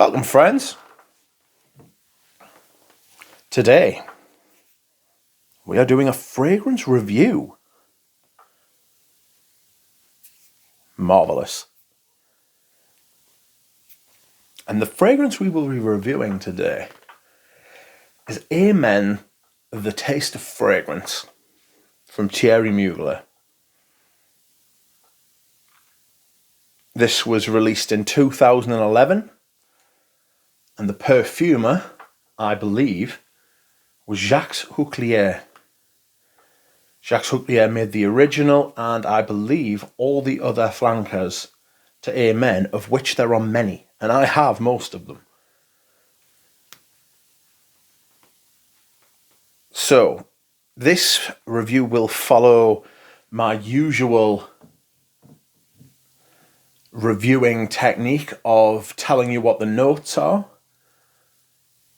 Welcome, friends. Today, we are doing a fragrance review. Marvelous. And the fragrance we will be reviewing today is Amen, The Taste of Fragrance from Thierry Mugler. This was released in 2011, and the perfumer, I believe, was Jacques Huclier. Jacques Huclier made the original, and I believe all the other flankers to Amen, of which there are many, and I have most of them. So, this review will follow my usual reviewing technique of telling you what the notes are,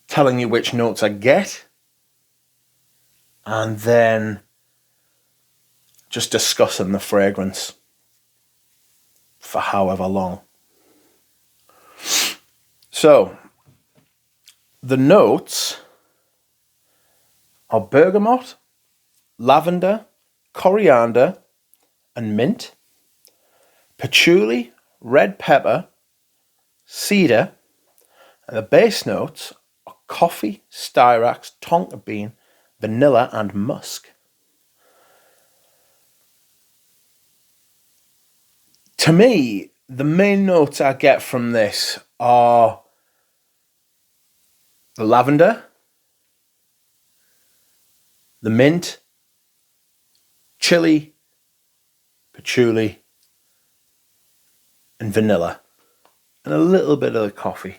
telling you which notes I get, and then just discussing the fragrance for however long. So, the notes are bergamot, lavender, coriander, and mint, patchouli, red pepper, cedar, and the base notes are coffee, styrax, tonka bean, vanilla, and musk. To me, the main notes I get from this are the lavender, the mint, chili, patchouli, and vanilla, and a little bit of the coffee.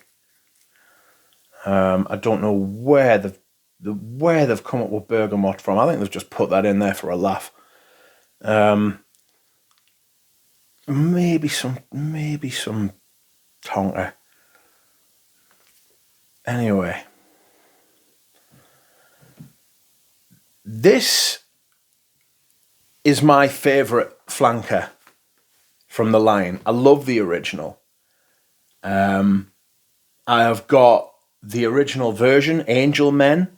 I don't know where they've come up with bergamot from. I think they've just put that in there for a laugh. Maybe some tonka. Anyway, this is my favourite flanker from the line. I love the original. I have got the original version, Angel Men,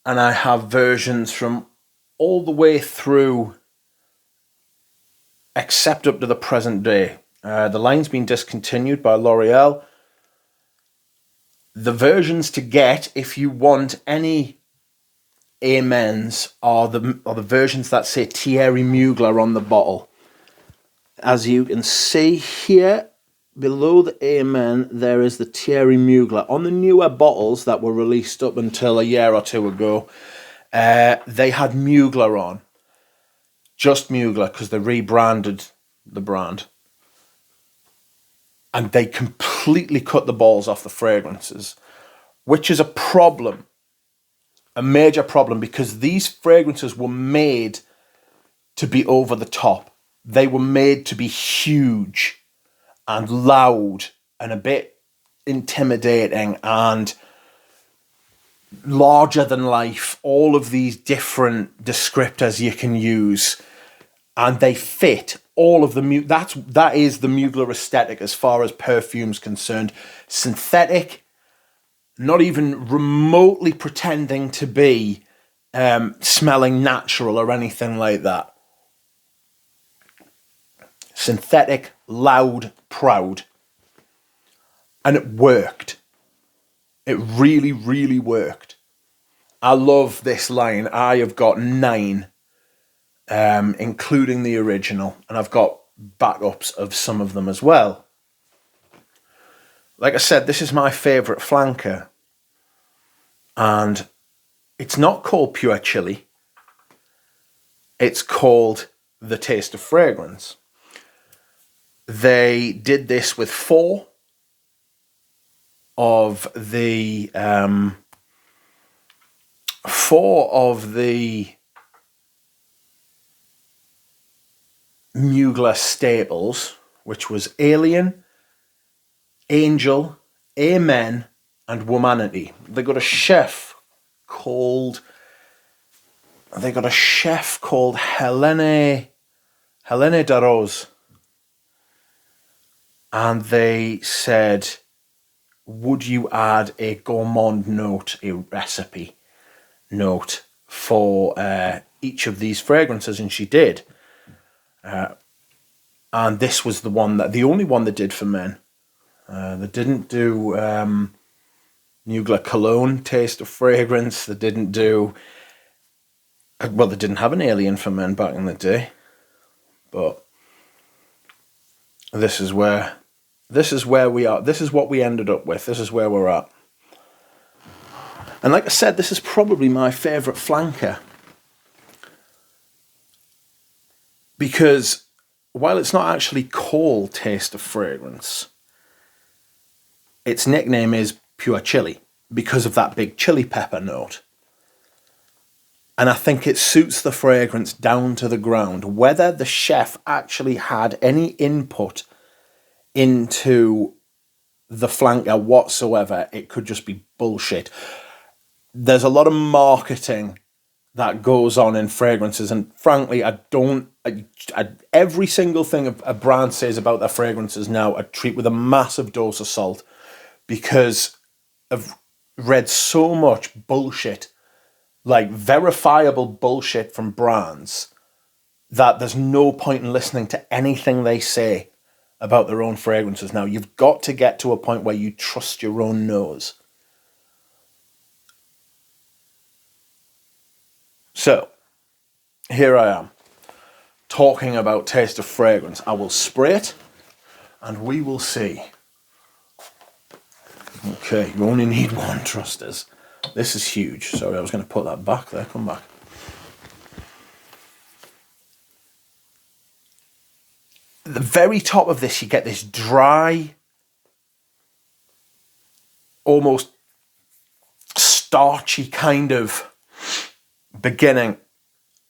and I have versions from all the way through except up to the present day. The line's been discontinued by L'Oreal. The versions to get, if you want any Amens, are the versions that say Thierry Mugler on the bottle. As you can see here, below the Amen, there is the Thierry Mugler. On the newer bottles that were released up until a year or two ago, they had Mugler on. Just Mugler, because they rebranded the brand. And they completely cut the balls off the fragrances, which is a problem. A major problem, because these fragrances were made to be over the top. They were made to be huge and loud and a bit intimidating and larger than life. All of these different descriptors you can use, and they fit all of the that is the Mugler aesthetic as far as perfume's concerned. Synthetic, not even remotely pretending to be smelling natural or anything like that. Synthetic, loud, proud. And it worked. It really, really worked. I love this line. I have got 9, including the original, and I've got backups of some of them as well. Like I said, this is my favourite flanker. And it's not called Pure Chili. It's called The Taste of Fragrance. They did this with 4 of the Mugler staples, which was Alien, Angel, Amen, and Womanity. They got a chef called Helene Darroze, and they said, would you add a gourmand note, a recipe note for each of these fragrances? And she did. And this was the only one that did for men. They didn't do Mugler Cologne Taste of Fragrance. They didn't do... Well, they didn't have an Alien for men back in the day. But this is where we are. This is what we ended up with. This is where we're at. And like I said, this is probably my favourite flanker. Because while it's not actually called Taste of Fragrance, its nickname is Pure Chili because of that big chili pepper note. And I think it suits the fragrance down to the ground. Whether the chef actually had any input into the flanker whatsoever, it could just be bullshit. There's a lot of marketing that goes on in fragrances, and frankly, every single thing a brand says about their fragrances now, I treat with a massive dose of salt, because I've read so much bullshit, like verifiable bullshit from brands, that there's no point in listening to anything they say about their own fragrances now. You've got to get to a point where you trust your own nose. So, here I am, talking about Taste of Fragrance. I will spray it, and we will see. Okay, you only need one, trust us. This is huge. Sorry, I was going to put that back there. Come back. At the very top of this, you get this dry, almost starchy kind of beginning,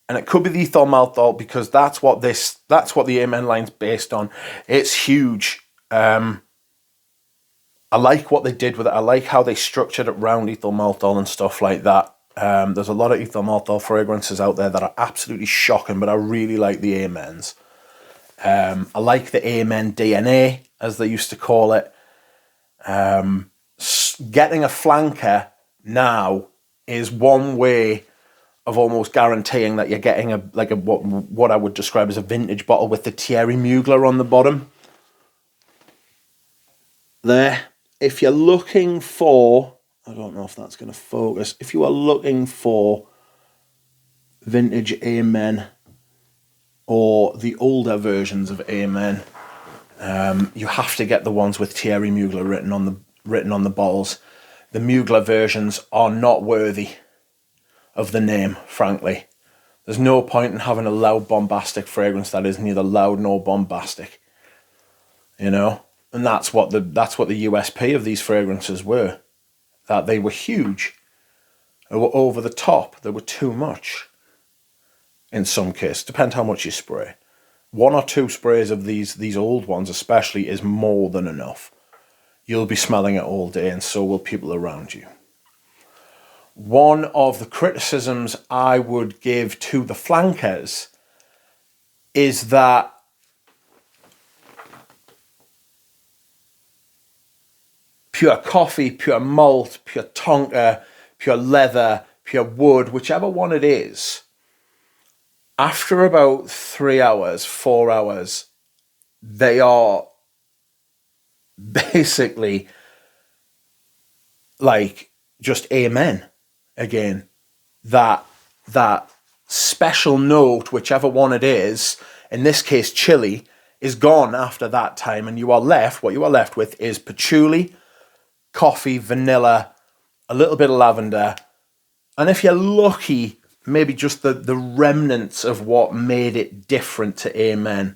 and it could be the ethyl maltol, because that's what the Amen line's based on. It's huge. I like what they did with it. I like how they structured it around ethyl maltol and stuff like that. There's a lot of ethyl maltol fragrances out there that are absolutely shocking, but I really like the Amens. I like the Amen DNA, as they used to call it. Getting a flanker now is one way of almost guaranteeing that you're getting what I would describe as a vintage bottle with the Thierry Mugler on the bottom. There. If you're looking for, I don't know if that's going to focus, if you are looking for vintage Amen or the older versions of Amen, you have to get the ones with Thierry Mugler written on the bottles. The Mugler versions are not worthy of the name, frankly. There's no point in having a loud, bombastic fragrance that is neither loud nor bombastic. You know? And that's what the USP of these fragrances were. That they were huge. They were over the top. They were too much. In some cases. Depends how much you spray. 1 or 2 sprays of these old ones especially is more than enough. You'll be smelling it all day, and so will people around you. One of the criticisms I would give to the flankers is that pure coffee, pure malt, pure tonka, pure leather, pure wood, whichever one it is, after about 3 hours, 4 hours, they are basically like just Amen again. That special note, whichever one it is, in this case chili, is gone after that time, and what you are left with is patchouli, coffee, vanilla, a little bit of lavender, and if you're lucky, maybe just the remnants of what made it different to Amen.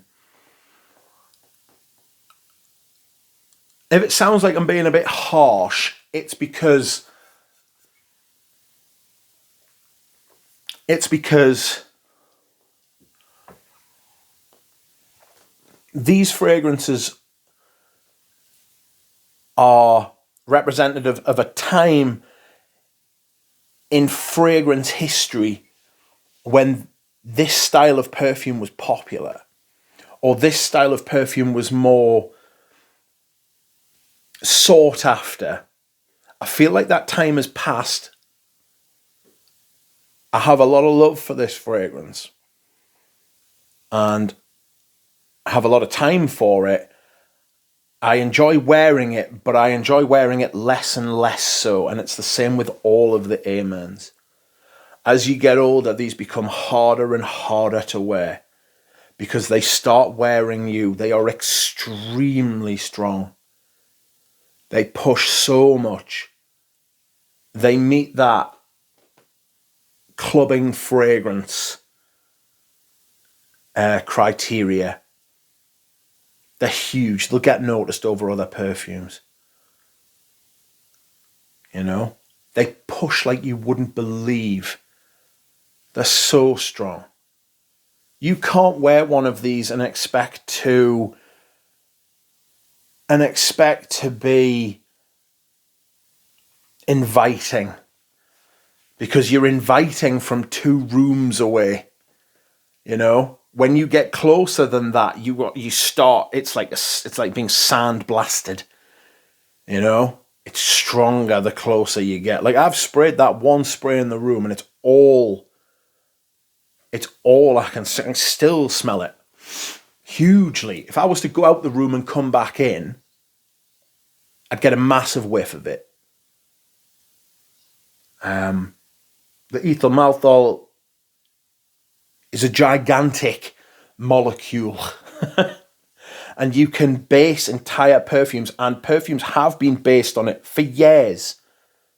If it sounds like I'm being a bit harsh, it's because these fragrances are representative of a time in fragrance history when this style of perfume was popular, or this style of perfume was more sought after. I feel like that time has passed. I have a lot of love for this fragrance. And I have a lot of time for it. I enjoy wearing it, but I enjoy wearing it less and less so. And it's the same with all of the Amens. As you get older, these become harder and harder to wear because they start wearing you. They are extremely strong. They push so much. They meet that clubbing fragrance criteria. They're huge. They'll get noticed over other perfumes. You know? They push like you wouldn't believe. They're so strong. You can't wear one of these and expect to be inviting, because you're inviting from 2 rooms away. You know, when you get closer than that, you start. It's like being sandblasted. You know, it's stronger the closer you get. Like, I've sprayed that one spray in the room, and it's all I can still smell it hugely. If I was to go out the room and come back in, I'd get a massive whiff of it. The ethyl malthol is a gigantic molecule. And you can base entire perfumes, and perfumes have been based on it for years.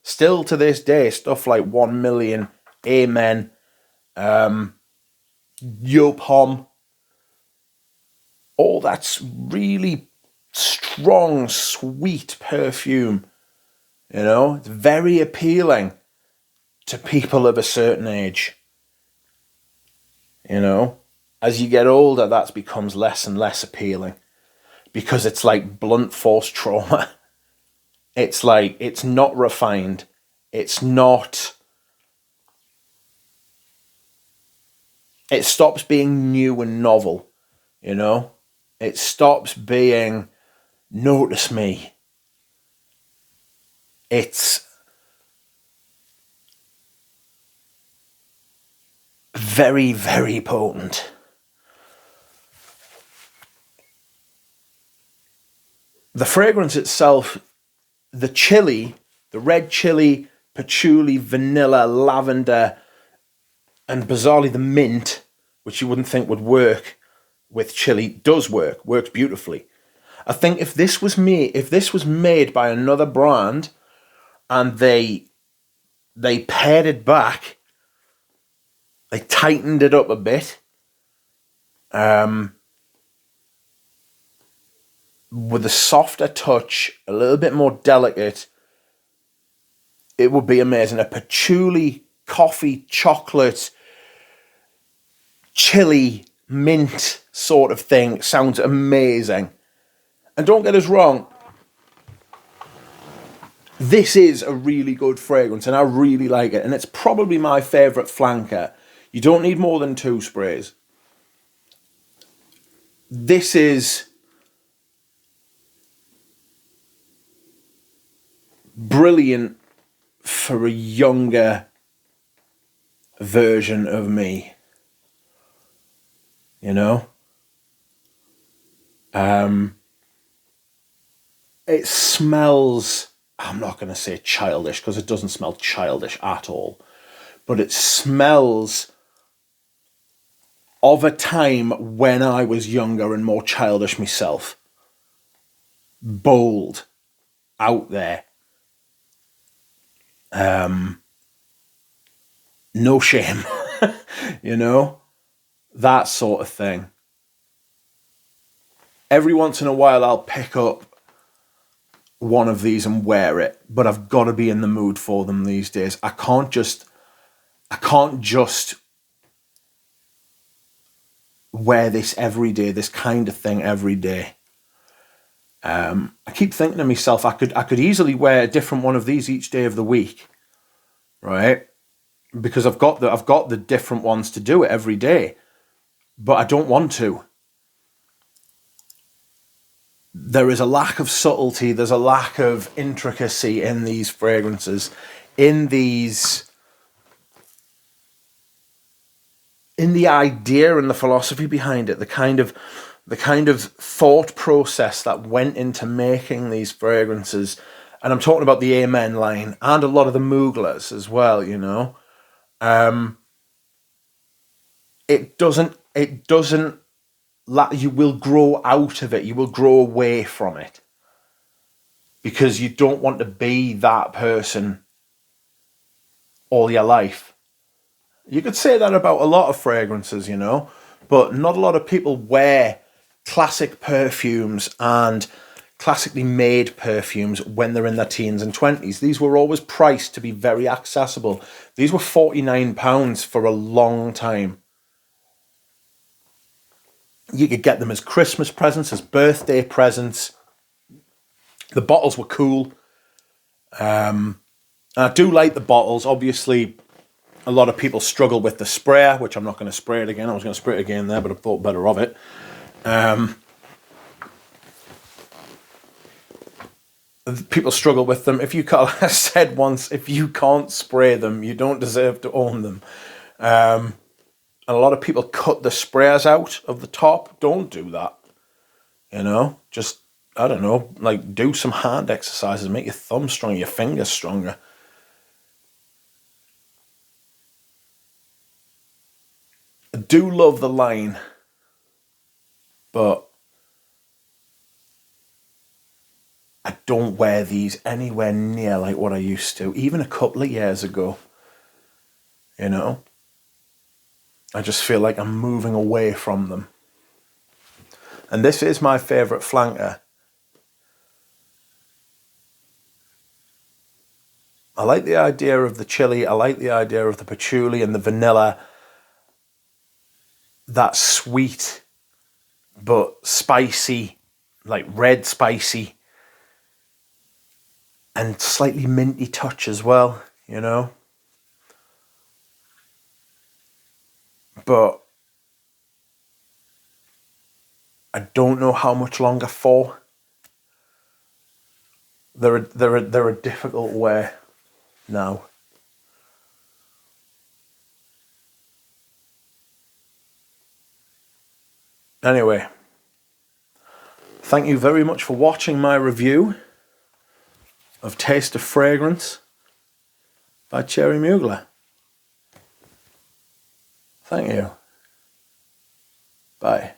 Still to this day, stuff like 1 Million, Amen, Yopom, all that's really strong, sweet perfume. You know, it's very appealing to people of a certain age. You know, as you get older, that becomes less and less appealing because it's like blunt force trauma. It's like, it's not refined. It stops being new and novel, you know? It stops being, notice me. It's very, very potent. The fragrance itself, the chili, the red chili, patchouli, vanilla, lavender, and bizarrely the mint, which you wouldn't think would work with chili, does works beautifully. I think if this was made by another brand and they pared it back, they tightened it up a bit, with a softer touch, a little bit more delicate, it would be amazing. A patchouli, coffee, chocolate, chili, mint sort of thing sounds amazing. And don't get us wrong, this is a really good fragrance and I really like it. And it's probably my favourite flanker. You don't need more than 2 sprays. This is brilliant for a younger version of me. You know? It smells, I'm not going to say childish because it doesn't smell childish at all, but it smells of a time when I was younger and more childish myself. Bold, out there, no shame, you know, that sort of thing. Every once in a while I'll pick up one of these and wear it, but I've got to be in the mood for them these days. I can't just wear this every day, this kind of thing every day. I keep thinking to myself, I could easily wear a different one of these each day of the week, right? Because I've got the different ones to do it every day, but I don't want to. there is a lack of subtlety, there's a lack of intricacy in these fragrances, in the idea and the philosophy behind it, the kind of thought process that went into making these fragrances. And I'm talking about the Amen line and a lot of the Muglers as well, you know. It doesn't you will grow out of it, you will grow away from it, because you don't want to be that person all your life. You could say that about a lot of fragrances, you know, but not a lot of people wear classic perfumes and classically made perfumes when they're in their teens and 20s. These were always priced to be very accessible. These were £49 for a long time. You could get them as Christmas presents, as birthday presents. The bottles were cool. I do like the bottles. Obviously, a lot of people struggle with the sprayer, which I'm not going to spray it again. I was going to spray it again there, but I thought better of it. People struggle with them. If you can't, I said once, if you can't spray them, you don't deserve to own them. And a lot of people cut the sprayers out of the top. Don't do that. You know, just, I don't know, like do some hand exercises, make your thumb stronger, your fingers stronger. I do love the line, but I don't wear these anywhere near like what I used to, even a couple of years ago. You know, I just feel like I'm moving away from them. And this is my favourite flanker. I like the idea of the chili, I like the idea of the patchouli and the vanilla. That sweet but spicy, like red spicy, and slightly minty touch as well, you know. But I don't know how much longer for. They're a difficult wear now. Anyway, thank you very much for watching my review of Taste of Fragrance by Thierry Mugler. Thank you. Bye.